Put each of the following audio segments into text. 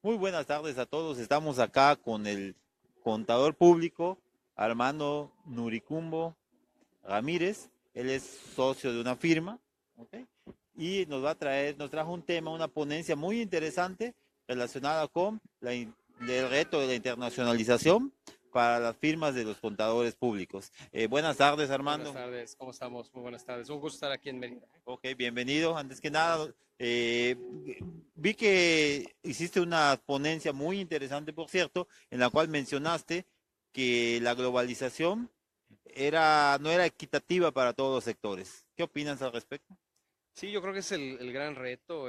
Muy buenas tardes a todos. Estamos acá con el contador público Armando Nuricumbo Ramírez. Él es socio de una firma, ¿ok? Y nos trajo un tema, una ponencia muy interesante relacionada con el reto de la internacionalización para las firmas de los contadores públicos. Buenas tardes, Buenas Armando. tardes, ¿cómo estamos? Muy buenas tardes. Un gusto estar aquí en Mérida. Ok, bienvenido. Antes que nada, vi que hiciste una ponencia muy interesante, por cierto, en la cual mencionaste que la globalización no era equitativa para todos los sectores. ¿Qué opinas al respecto? Sí, yo creo que es el gran reto.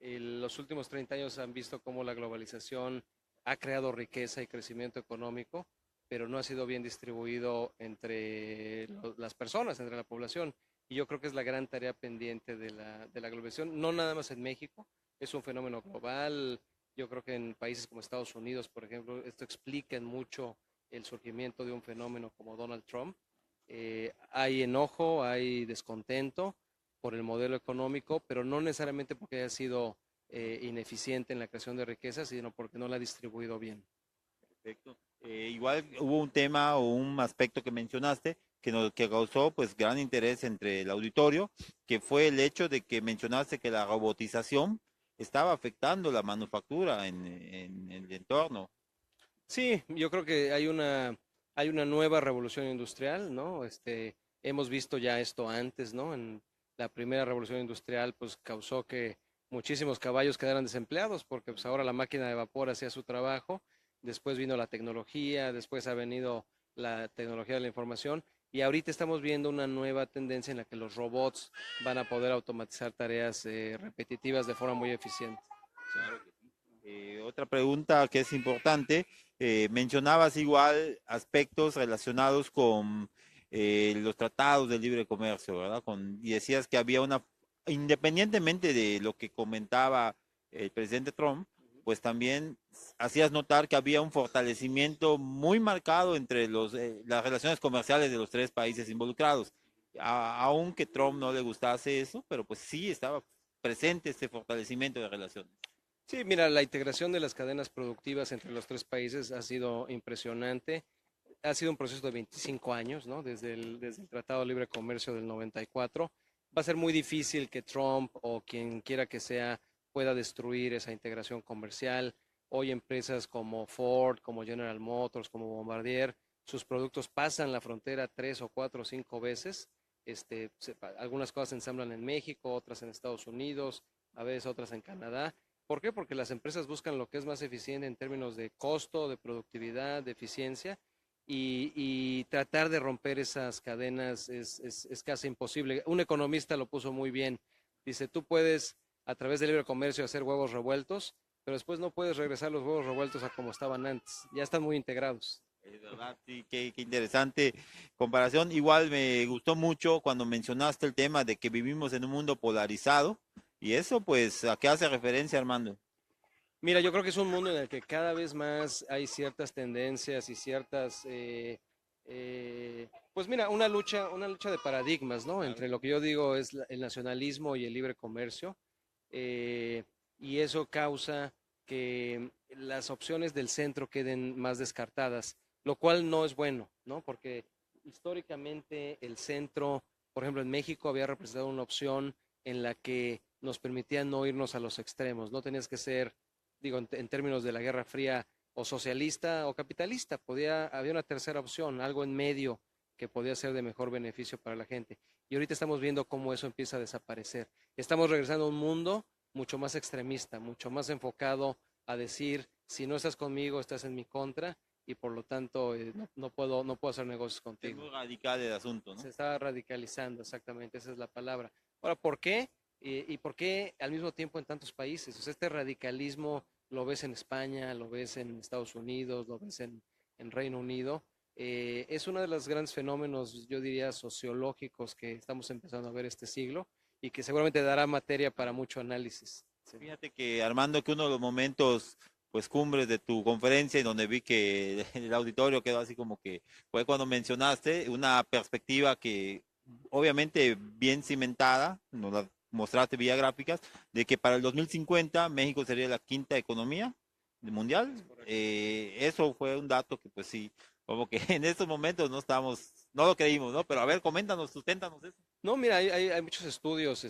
Los últimos 30 años han visto cómo la globalización ha creado riqueza y crecimiento económico, pero no ha sido bien distribuido entre las personas, entre la población. Y yo creo que es la gran tarea pendiente de la globalización, no nada más en México, es un fenómeno global. Yo creo que en países como Estados Unidos, por ejemplo, esto explica en mucho el surgimiento de un fenómeno como Donald Trump. Hay enojo, hay descontento por el modelo económico, pero no necesariamente porque haya sido ineficiente en la creación de riqueza, sino porque no la ha distribuido bien. Perfecto. Igual hubo un tema o un aspecto que mencionaste que causó pues gran interés entre el auditorio, que fue el hecho de que mencionaste que la robotización estaba afectando la manufactura en el entorno. Sí, yo creo que hay una nueva revolución industrial, ¿no? Hemos visto ya esto antes, ¿no? En la primera revolución industrial, pues causó que muchísimos caballos quedaran desempleados, porque pues ahora la máquina de vapor hacía su trabajo, después vino la tecnología, después ha venido la tecnología de la información, y ahorita estamos viendo una nueva tendencia en la que los robots van a poder automatizar tareas repetitivas de forma muy eficiente. Sí. Claro que sí. Otra pregunta que es importante, mencionabas igual aspectos relacionados con los tratados de libre comercio, ¿verdad? Y decías que había independientemente de lo que comentaba el presidente Trump, pues también hacías notar que había un fortalecimiento muy marcado entre las relaciones comerciales de los tres países involucrados. Aunque Trump no le gustase eso, pero pues sí estaba presente este fortalecimiento de relaciones. Sí, mira, la integración de las cadenas productivas entre los tres países ha sido impresionante. Ha sido un proceso de 25 años, ¿no? Desde el Tratado de Libre Comercio del 94. Va a ser muy difícil que Trump o quien quiera que sea pueda destruir esa integración comercial. Hoy empresas como Ford, como General Motors, como Bombardier, sus productos pasan la frontera 3 o 4 o 5 veces. Algunas cosas se ensamblan en México, otras en Estados Unidos, a veces otras en Canadá. ¿Por qué? Porque las empresas buscan lo que es más eficiente en términos de costo, de productividad, de eficiencia, y tratar de romper esas cadenas es casi imposible. Un economista lo puso muy bien. Dice, tú puedes a través del libre comercio hacer huevos revueltos, pero después no puedes regresar los huevos revueltos a como estaban antes. Ya están muy integrados. Es verdad, sí, qué interesante comparación. Igual me gustó mucho cuando mencionaste el tema de que vivimos en un mundo polarizado. Y eso, pues, ¿a qué hace referencia, Armando? Mira, yo creo que es un mundo en el que cada vez más hay ciertas tendencias y ciertas, pues mira, una lucha de paradigmas, ¿no? Claro. Entre lo que yo digo es el nacionalismo y el libre comercio, eh, y eso causa que las opciones del centro queden más descartadas, lo cual no es bueno, ¿no? Porque históricamente el centro, por ejemplo, en México había representado una opción en la que nos permitía no irnos a los extremos, no tenías que ser, digo, en términos de la Guerra Fría, o socialista o capitalista. Había una tercera opción, algo en medio que podía ser de mejor beneficio para la gente. Y ahorita estamos viendo cómo eso empieza a desaparecer. Estamos regresando a un mundo mucho más extremista, mucho más enfocado a decir, si no estás conmigo, estás en mi contra, y por lo tanto no puedo hacer negocios Es contigo. muy radical el asunto, Se ¿no? está radicalizando, exactamente, esa es la palabra. Ahora, ¿por qué? ¿Y por qué al mismo tiempo en tantos países? O sea, este radicalismo lo ves en España, lo ves en Estados Unidos, lo ves en Reino Unido. Es uno de los grandes fenómenos, yo diría, sociológicos que estamos empezando a ver este siglo, y que seguramente dará materia para mucho análisis. Sí. Fíjate que, Armando, que uno de los momentos, pues, cumbres de tu conferencia y donde vi que el auditorio quedó así como que fue cuando mencionaste una perspectiva que, obviamente, bien cimentada, mostraste vía gráficas, de que para el 2050 México sería la quinta economía mundial. Eso fue un dato que pues sí, como que en estos momentos no lo creímos, ¿no? Pero a ver, coméntanos, susténtanos eso. No, mira, hay muchos estudios.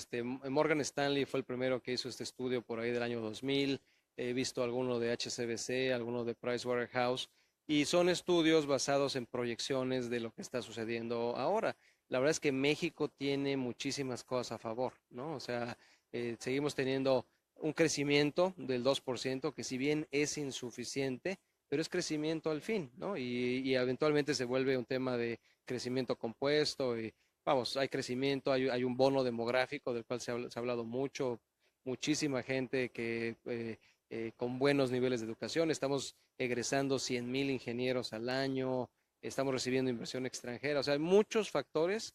Morgan Stanley fue el primero que hizo este estudio por ahí del año 2000. He visto alguno de HSBC, alguno de Pricewaterhouse, y son estudios basados en proyecciones de lo que está sucediendo ahora. La verdad es que México tiene muchísimas cosas a favor, ¿no? O sea, seguimos teniendo un crecimiento del 2%, que si bien es insuficiente, pero es crecimiento al fin, ¿no? Y eventualmente se vuelve un tema de crecimiento compuesto. Vamos, hay crecimiento, hay un bono demográfico del cual se ha hablado mucho, muchísima gente que con buenos niveles de educación, estamos egresando 100,000 ingenieros al año, estamos recibiendo inversión extranjera, o sea, hay muchos factores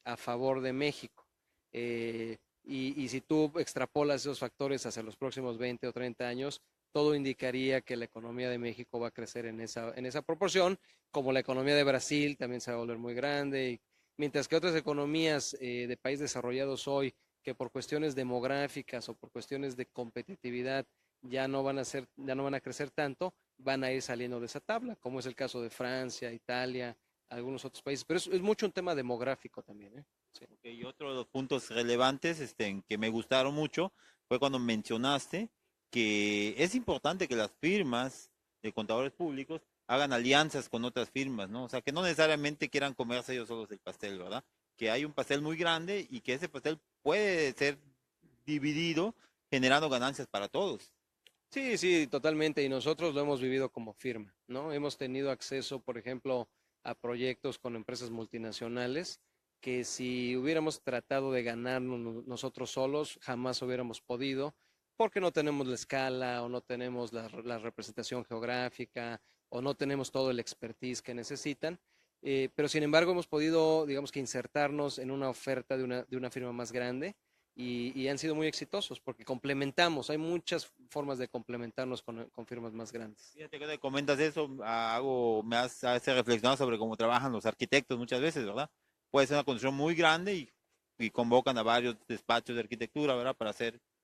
a favor de México. Y si tú extrapolas esos factores hacia los próximos 20 o 30 años, todo indicaría que la economía de México va a crecer en esa proporción, como la economía de Brasil también se va a volver muy grande. Mientras que otras economías de países desarrollados hoy, que por cuestiones demográficas o por cuestiones de competitividad ya no van a crecer tanto, van a ir saliendo de esa tabla, como es el caso de Francia, Italia, algunos otros países. Pero es mucho un tema demográfico también, ¿eh? Sí. Okay, y otro de los puntos relevantes que me gustaron mucho fue cuando mencionaste que es importante que las firmas de contadores públicos hagan alianzas con otras firmas, ¿no? O sea, que no necesariamente quieran comerse ellos solos el pastel, ¿verdad? Que hay un pastel muy grande y que ese pastel puede ser dividido generando ganancias para todos. Sí, sí, totalmente. Y nosotros lo hemos vivido como firma, ¿no? Hemos tenido acceso, por ejemplo, a proyectos con empresas multinacionales que si hubiéramos tratado de ganarnos nosotros solos, jamás hubiéramos podido, porque no tenemos la escala o no tenemos la representación geográfica o no tenemos todo el expertise que necesitan. Pero sin embargo hemos podido, digamos que insertarnos en una oferta de una firma más grande y han sido muy exitosos porque complementamos, hay muchas formas de complementarnos con firmas más grandes. Fíjate que te comentas eso, hace reflexionar sobre cómo trabajan los arquitectos muchas veces, ¿verdad? Puede ser una construcción muy grande y convocan a varios despachos de arquitectura, ¿verdad? Para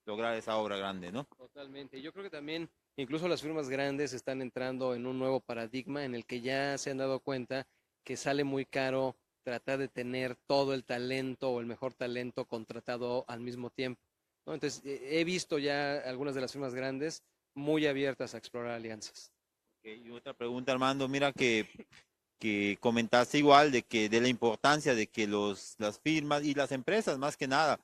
lograr esa obra grande, ¿no? Totalmente. Yo creo que también incluso las firmas grandes están entrando en un nuevo paradigma en el que ya se han dado cuenta que sale muy caro tratar de tener todo el talento o el mejor talento contratado al mismo tiempo, ¿no? Entonces, he visto ya algunas de las firmas grandes muy abiertas a explorar alianzas. Okay, y otra pregunta, Armando, mira que comentaste igual de la importancia de que las firmas y las empresas más que nada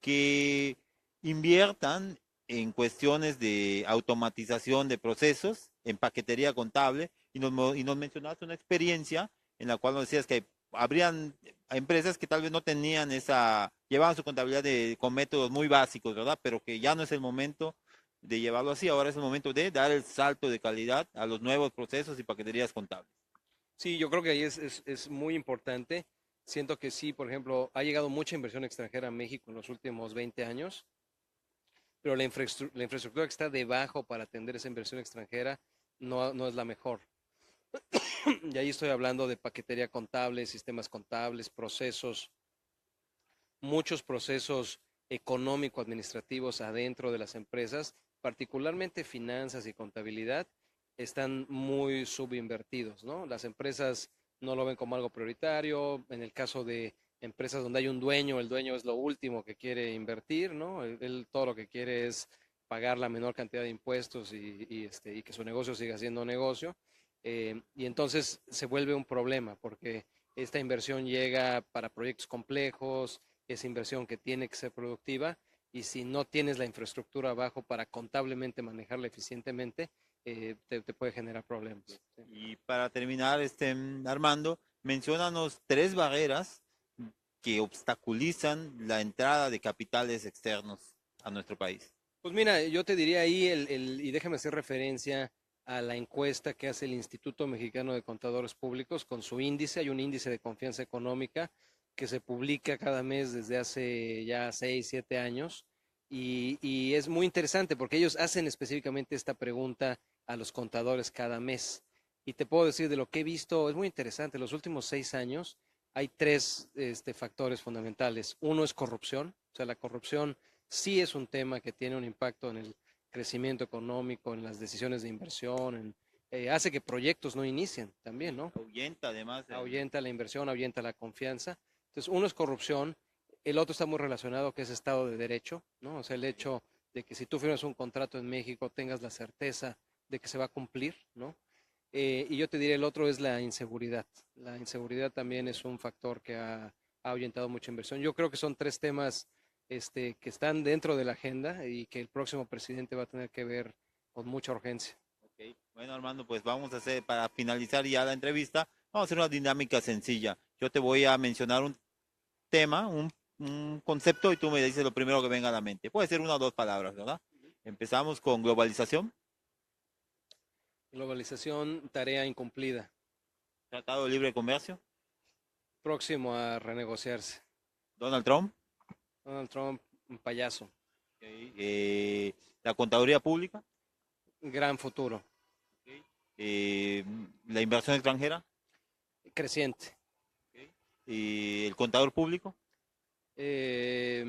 que inviertan en cuestiones de automatización de procesos, en paquetería contable, y nos mencionaste una experiencia en la cual nos decías que habrían empresas que tal vez no tenían llevaban su contabilidad con métodos muy básicos, ¿verdad? Pero que ya no es el momento de llevarlo así, ahora es el momento de dar el salto de calidad a los nuevos procesos y paqueterías contables. Sí, yo creo que ahí es muy importante. Siento que sí, por ejemplo, ha llegado mucha inversión extranjera a México en los últimos 20 años, pero la infraestructura que está debajo para atender esa inversión extranjera no es la mejor. Y ahí estoy hablando de paquetería contable, sistemas contables, procesos, muchos procesos económico-administrativos adentro de las empresas, particularmente finanzas y contabilidad, están muy subinvertidos, ¿no? Las empresas no lo ven como algo prioritario. En el caso de empresas donde hay un dueño, el dueño es lo último que quiere invertir, ¿no? Él todo lo que quiere es pagar la menor cantidad de impuestos y que su negocio siga siendo negocio. Y entonces se vuelve un problema porque esta inversión llega para proyectos complejos, es inversión que tiene que ser productiva y si no tienes la infraestructura abajo para contablemente manejarla eficientemente, te puede generar problemas. Sí. Y para terminar, Armando, menciónanos tres barreras que obstaculizan la entrada de capitales externos a nuestro país. Pues mira, yo te diría ahí, y déjame hacer referencia a la encuesta que hace el Instituto Mexicano de Contadores Públicos con su índice. Hay un índice de confianza económica que se publica cada mes desde hace ya 6, 7 años. Y es muy interesante porque ellos hacen específicamente esta pregunta a los contadores cada mes. Y te puedo decir de lo que he visto, es muy interesante. Los últimos 6 años hay tres factores fundamentales. Uno es corrupción, o sea, la corrupción sí es un tema que tiene un impacto en el crecimiento económico, en las decisiones de inversión, hace que proyectos no inicien también, ¿no? Ahuyenta además. Ahuyenta la inversión, ahuyenta la confianza. Entonces, uno es corrupción, el otro está muy relacionado, que es Estado de Derecho, ¿no? O sea, el hecho de que si tú firmas un contrato en México tengas la certeza de que se va a cumplir, ¿no? Y yo te diré, el otro es la inseguridad. La inseguridad también es un factor que ha ahuyentado mucha inversión. Yo creo que son tres temas que están dentro de la agenda y que el próximo presidente va a tener que ver con mucha urgencia. Ok, bueno, Armando, pues vamos a hacer, para finalizar ya la entrevista, vamos a hacer una dinámica sencilla. Yo te voy a mencionar un tema, un concepto y tú me dices lo primero que venga a la mente. Puede ser una o dos palabras, ¿verdad? Empezamos con globalización, Globalización, tarea incumplida. Tratado de Libre Comercio, Próximo a renegociarse. Donald Trump, Donald Trump, un payaso. ok, la contaduría pública, Gran futuro. ok, la inversión extranjera, Creciente. ok, el contador público, Eh,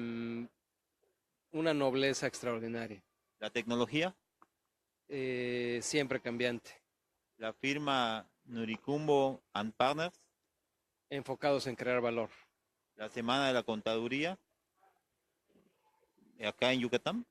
una nobleza extraordinaria. la tecnología, Siempre cambiante. la firma Nuricumbo and Partners, Enfocados en crear valor. la semana de la contaduría, acá en Yucatán.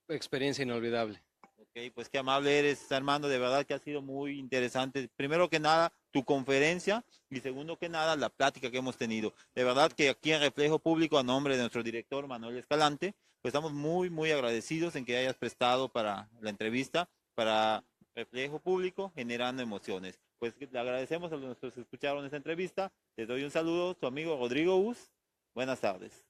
Experiencia inolvidable. Ok, pues qué amable eres, Armando, de verdad que ha sido muy interesante. Primero que nada, tu conferencia y segundo que nada, la plática que hemos tenido. De verdad que aquí en Reflejo Público, a nombre de nuestro director Manuel Escalante, pues estamos muy agradecidos en que hayas prestado para la entrevista, para Reflejo Público, generando emociones. Pues le agradecemos a los que escucharon esta entrevista. Les doy un saludo, tu amigo Rodrigo Us. Buenas tardes.